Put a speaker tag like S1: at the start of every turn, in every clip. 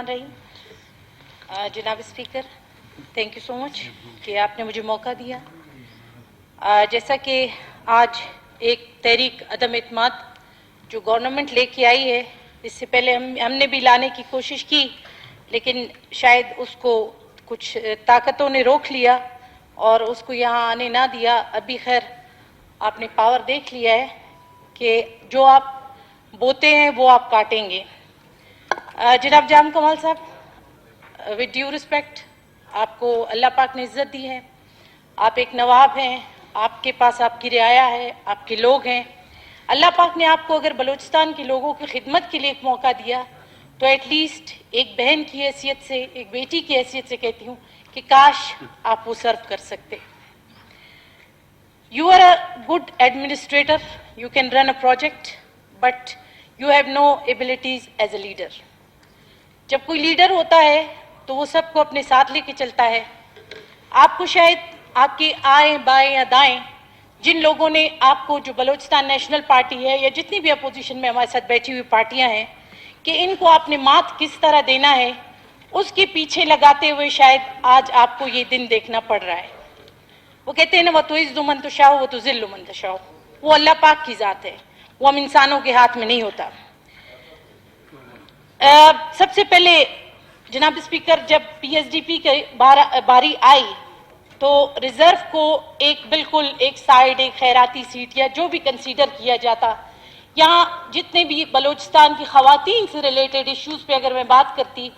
S1: बिस्मिल्लाहिर्रहमानिर्रहीम। जनाब speaker, thank you so much कि आपने मुझे मौका दिया। जैसा कि आज एक तहरीक अदम एतमाद जो गवर्नमेंट लेके आई है, इससे पहले हमने भी लाने की कोशिश की, लेकिन शायद उसको कुछ ताकतों ने रोक लिया और उसको यहाँ आने ना दिया। अभी खैर आपने पावर देख लिया है कि जो आप बोते हैं वो आप काटेंगे। जनाब जाम कमाल साहब, विद ड्यू रिस्पेक्ट, आपको अल्लाह पाक ने इज्जत दी है, आप एक नवाब हैं, आपके पास आपकी रियाया है, आपके लोग हैं। अल्लाह पाक ने आपको अगर बलूचिस्तान के लोगों की खिदमत के लिए एक मौका दिया तो एटलीस्ट एक बहन की हैसियत से, एक बेटी की हैसियत से कहती हूँ कि काश आप वो सर्व कर सकते। You are a good administrator, you can run a project, but you have no abilities as a leader. जब कोई लीडर होता है तो वो सबको अपने साथ लेके चलता है। आपको शायद आपके आएं बाएं या दाएं जिन लोगों ने आपको, जो बलूचिस्तान नेशनल पार्टी है या जितनी भी अपोजिशन में हमारे साथ बैठी हुई पार्टियां हैं, कि इनको आपने मात किस तरह देना है, उसके पीछे लगाते हुए शायद आज आपको ये दिन देखना पड़ रहा है। वो कहते हैं ना, वो तो इज़्ज़ु मन तशाओ वो तो ज़िल्लु मन तशाओ। वो अल्लाह पाक की ज़ात है, वो हम इंसानों के हाथ में नहीं होता। सबसे पहले जनाब स्पीकर, जब पीएसडीपी की बारी आई तो रिजर्व को एक बिल्कुल एक साइड, एक खैराती सीट या जो भी कंसीडर किया जाता, यहाँ जितने भी बलूचिस्तान की खवातीन से रिलेटेड इश्यूज पे अगर मैं बात करती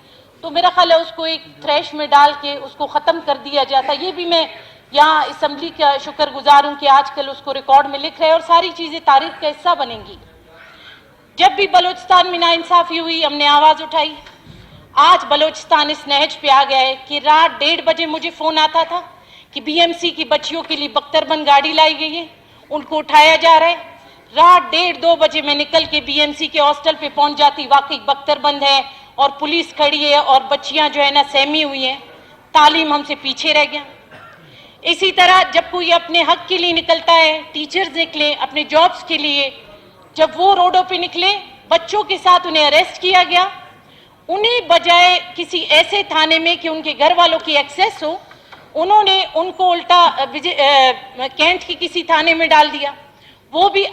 S1: तो मेरा ख्याल है उसको एक थ्रेश में डाल के उसको ख़त्म कर दिया जाता। ये भी मैं यहाँ असम्बली का शुक्रगुजार हूँ कि आजकल उसको रिकॉर्ड में लिख रहे हैं और सारी चीज़ें तारीख का हिस्सा बनेंगी। जब भी बलूचिस्तान में नाइंसाफ़ी हुई हमने आवाज़ उठाई। आज बलूचिस्तान इस नहज पे आ गया है कि रात 1:30 बजे मुझे फ़ोन आता था कि बीएमसी की बच्चियों के लिए बख्तरबंद गाड़ी लाई गई है, उनको उठाया जा रहा है। रात 1:30-2 बजे मैं निकल के बीएमसी के हॉस्टल पे पहुंच जाती, वाकई बख्तरबंद है और पुलिस खड़ी है और बच्चियां जो है ना सहमी हुई हैं, तालीम हमसे पीछे रह गया। इसी तरह जब कोई अपने हक के लिए निकलता है, टीचर्स निकले अपने जॉब्स के लिए, जब वो रोडों पे निकले, बच्चों के साथ उन्हें अरेस्ट किया गया। उन्हें बजाय किसी ऐसे थाने में कि उनके घर वालों की एक्सेस हो, उन्होंने उनको उल्टा कैंट की किसी थाने में डाल दिया। वो भी